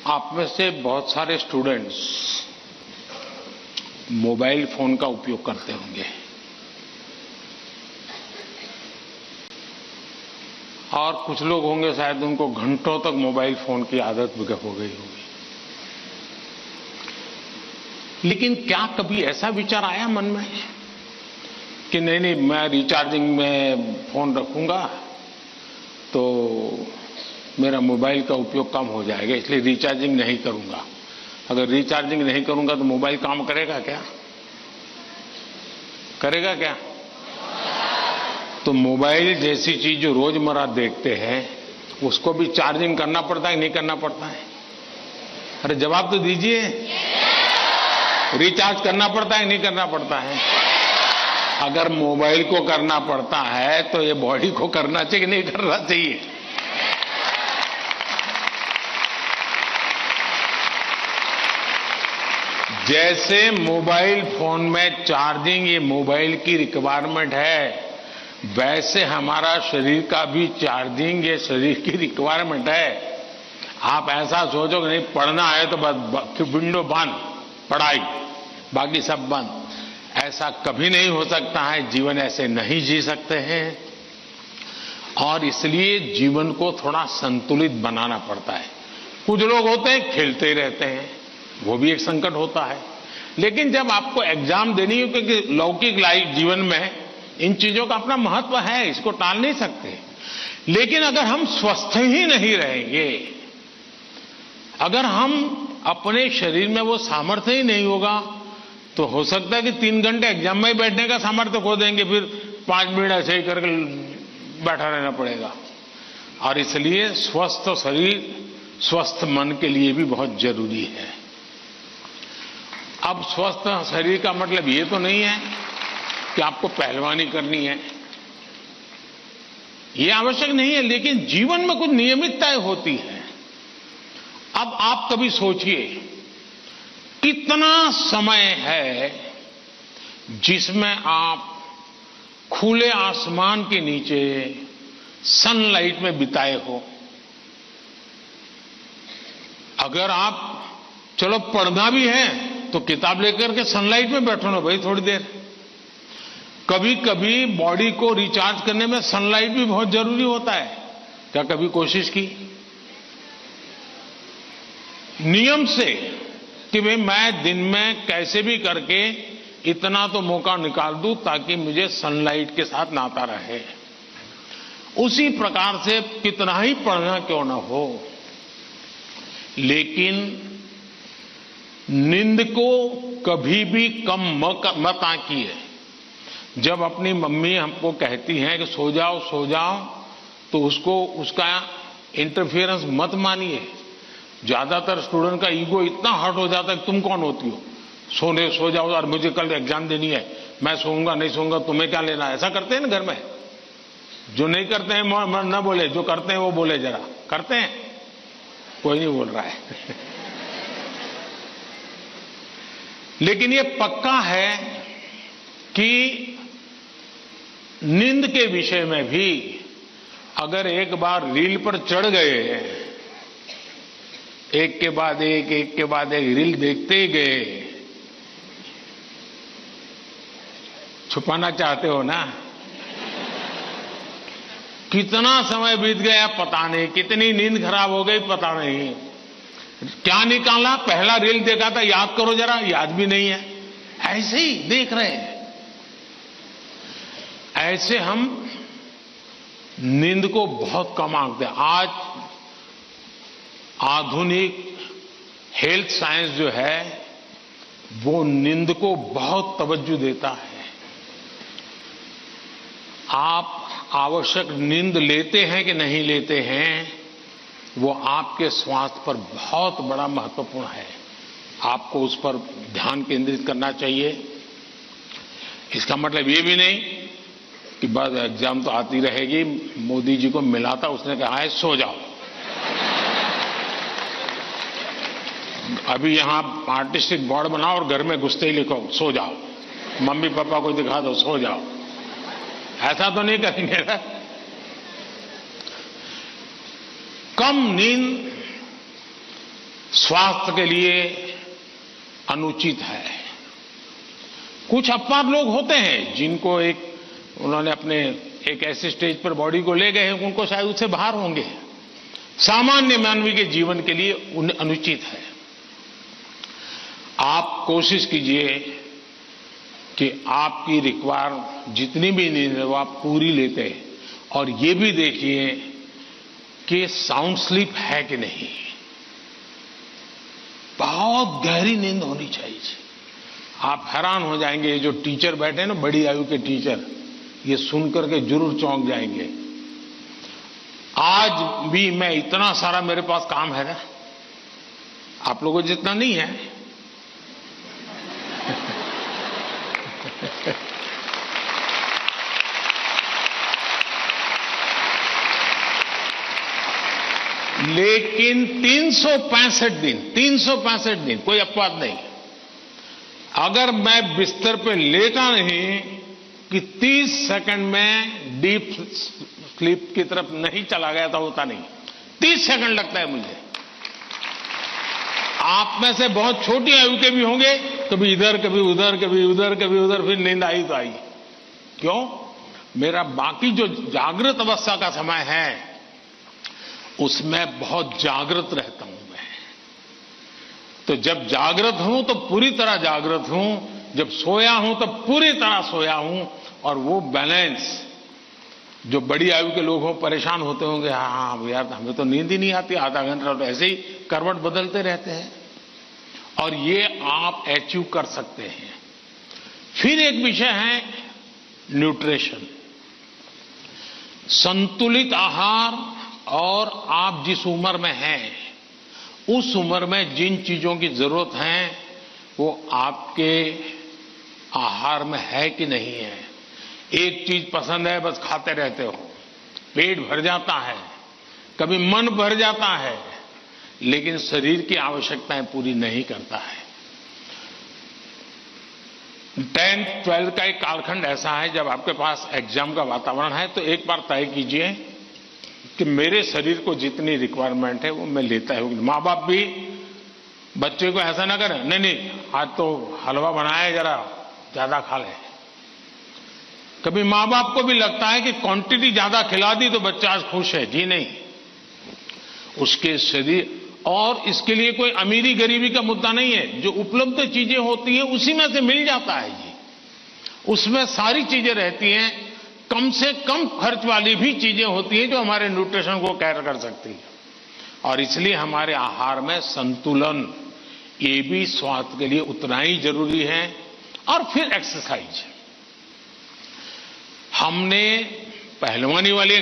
आप में से बहुत सारे स्टूडेंट्स मोबाइल फोन का उपयोग करते होंगे और कुछ लोग होंगे शायद उनको घंटों तक मोबाइल फोन की आदत हो गई होगी। लेकिन क्या कभी ऐसा विचार आया मन में कि नहीं मैं रिचार्जिंग में फोन रखूंगा तो मेरा मोबाइल का उपयोग कम हो जाएगा, इसलिए रिचार्जिंग नहीं करूंगा। अगर रिचार्जिंग नहीं करूंगा तो मोबाइल काम करेगा क्या? करेगा क्या? तो मोबाइल जैसी चीज जो रोजमर्रा देखते हैं उसको भी चार्जिंग करना पड़ता है, नहीं करना पड़ता है? अरे जवाब तो दीजिए। रिचार्ज करना पड़ता है, नहीं करना पड़ता है? अगर मोबाइल को करना पड़ता है तो ये बॉडी को करना चाहिए कि नहीं करना चाहिए? जैसे मोबाइल फोन में चार्जिंग ये मोबाइल की रिक्वायरमेंट है, वैसे हमारा शरीर का भी चार्जिंग ये शरीर की रिक्वायरमेंट है। आप ऐसा सोचो कि नहीं पढ़ना है तो बस विंडो बंद, पढ़ाई, बाकी सब बंद। ऐसा कभी नहीं हो सकता है। जीवन ऐसे नहीं जी सकते हैं और इसलिए जीवन को थोड़ा संतुलित बनाना पड़ता है। कुछ लोग होते हैं खेलते ही रहते हैं, वो भी एक संकट होता है। लेकिन जब आपको एग्जाम देनी हो, क्योंकि लौकिक लाइफ जीवन में इन चीजों का अपना महत्व है, इसको टाल नहीं सकते। लेकिन अगर हम स्वस्थ ही नहीं रहेंगे, अगर हम अपने शरीर में वो सामर्थ्य ही नहीं होगा, तो हो सकता है कि 3 घंटे एग्जाम में बैठने का सामर्थ्य खो देंगे, फिर 5 मिनट ऐसे ही करके बैठा रहना पड़ेगा। और इसलिए स्वस्थ शरीर स्वस्थ मन के लिए भी बहुत जरूरी है। अब स्वस्थ शरीर का मतलब ये तो नहीं है कि आपको पहलवानी करनी है, ये आवश्यक नहीं है। लेकिन जीवन में कुछ नियमितताएं होती है। अब आप कभी सोचिए कितना समय है जिसमें आप खुले आसमान के नीचे सनलाइट में बिताए हो। अगर आप चलो पढ़ना भी है तो किताब लेकर के सनलाइट में बैठो ना भाई थोड़ी देर। कभी कभी बॉडी को रिचार्ज करने में सनलाइट भी बहुत जरूरी होता है। क्या कभी कोशिश की नियम से कि भाई मैं दिन में कैसे भी करके इतना तो मौका निकाल दूं ताकि मुझे सनलाइट के साथ नाता रहे? उसी प्रकार से कितना ही पढ़ना क्यों ना हो, लेकिन नींद को कभी भी कम मत आंकिए। जब अपनी मम्मी हमको कहती हैं कि सो जाओ सो जाओ, तो उसका इंटरफियरेंस मत मानिए। ज्यादातर स्टूडेंट का ईगो इतना हर्ट हो जाता है कि तुम कौन होती हो, सो जाओ और मुझे कल एग्जाम देनी है, मैं सोऊंगा नहीं सोऊंगा, तुम्हें क्या लेना? ऐसा करते हैं ना घर में। जो नहीं करते हैं न बोले, जो करते हैं वो बोले। जरा करते हैं? कोई नहीं बोल रहा है। लेकिन ये पक्का है कि नींद के विषय में भी अगर एक बार रील पर चढ़ गए, एक के बाद एक रील देखते ही गए, छुपाना चाहते हो ना? कितना समय बीत गया पता नहीं, कितनी नींद खराब हो गई पता नहीं। क्या निकाला? पहला रील देखा था, याद करो जरा, याद भी नहीं है, ऐसे ही देख रहे हैं। ऐसे हम नींद को बहुत कम आंकते हैं। आज आधुनिक हेल्थ साइंस जो है वो नींद को बहुत तवज्जो देता है। आप आवश्यक नींद लेते हैं कि नहीं लेते हैं, वो आपके स्वास्थ्य पर बहुत बड़ा महत्वपूर्ण है। आपको उस पर ध्यान केंद्रित करना चाहिए। इसका मतलब ये भी नहीं कि बस एग्जाम तो आती रहेगी। मोदी जी को मिला था, उसने कहा है सो जाओ। अभी यहां आर्टिस्टिक बोर्ड बनाओ और घर में घुसते ही लिखो सो जाओ, मम्मी पापा को दिखा दो सो जाओ। ऐसा तो नहीं करेंगे ना। कम नींद स्वास्थ्य के लिए अनुचित है। कुछ अपवाद लोग होते हैं जिनको उन्होंने अपने एक ऐसे स्टेज पर बॉडी को ले गए हैं, उनको शायद उससे बाहर होंगे। सामान्य मानवीय के जीवन के लिए अनुचित है। आप कोशिश कीजिए कि आपकी रिक्वायर जितनी भी नींद है वो आप पूरी लेते हैं, और ये भी देखिए कि साउंड स्लीप है कि नहीं। बहुत गहरी नींद होनी चाहिए। आप हैरान हो जाएंगे, ये जो टीचर बैठे हैं ना, बड़ी आयु के टीचर, ये सुनकर के जरूर चौंक जाएंगे। आज भी मैं इतना सारा मेरे पास काम है ना, आप लोगों जितना नहीं है। लेकिन 365 दिन कोई अपवाद नहीं। अगर मैं बिस्तर पे लेटा नहीं कि 30 सेकंड में डीप स्लीप की तरफ नहीं चला गया था, होता नहीं। 30 सेकंड लगता है मुझे। आप में से बहुत छोटी आयु के भी होंगे, कभी इधर कभी उधर, कभी उधर कभी उधर, फिर नींद आई तो आई। क्यों? मेरा बाकी जो जागृत अवस्था का समय है उसमें बहुत जागृत रहता हूं मैं। तो जब जागृत हूं तो पूरी तरह जागृत हूं, जब सोया हूं तो पूरी तरह सोया हूं। और वो बैलेंस, जो बड़ी आयु के लोग हों परेशान होते होंगे, हाँ यार हमें तो नींद ही नहीं आती, आधा घंटा तो ऐसे ही करवट बदलते रहते हैं, और ये आप अचीव कर सकते हैं। फिर एक विषय है न्यूट्रिशन, संतुलित आहार। और आप जिस उम्र में हैं उस उम्र में जिन चीजों की जरूरत है वो आपके आहार में है कि नहीं है। एक चीज पसंद है, बस खाते रहते हो, पेट भर जाता है, कभी मन भर जाता है, लेकिन शरीर की आवश्यकताएं पूरी नहीं करता है। 10th 12th का एक कालखंड ऐसा है जब आपके पास एग्जाम का वातावरण है, तो एक बार तय कीजिए कि मेरे शरीर को जितनी रिक्वायरमेंट है वो मैं लेता हूं। माँ बाप भी बच्चे को ऐसा ना करें, नहीं आज तो हलवा बनाया, जरा ज्यादा खा ले। कभी माँ बाप को भी लगता है कि क्वांटिटी ज्यादा खिला दी तो बच्चा आज खुश है। जी नहीं, उसके शरीर, और इसके लिए कोई अमीरी गरीबी का मुद्दा नहीं है। जो उपलब्ध चीजें होती हैं उसी में से मिल जाता है जी, उसमें सारी चीजें रहती हैं। कम से कम खर्च वाली भी चीजें होती हैं जो हमारे न्यूट्रिशन को कैर कर सकती है। और इसलिए हमारे आहार में संतुलन, ये भी स्वास्थ्य के लिए उतना ही जरूरी है। और फिर एक्सरसाइज। हमने पहलवानी वाली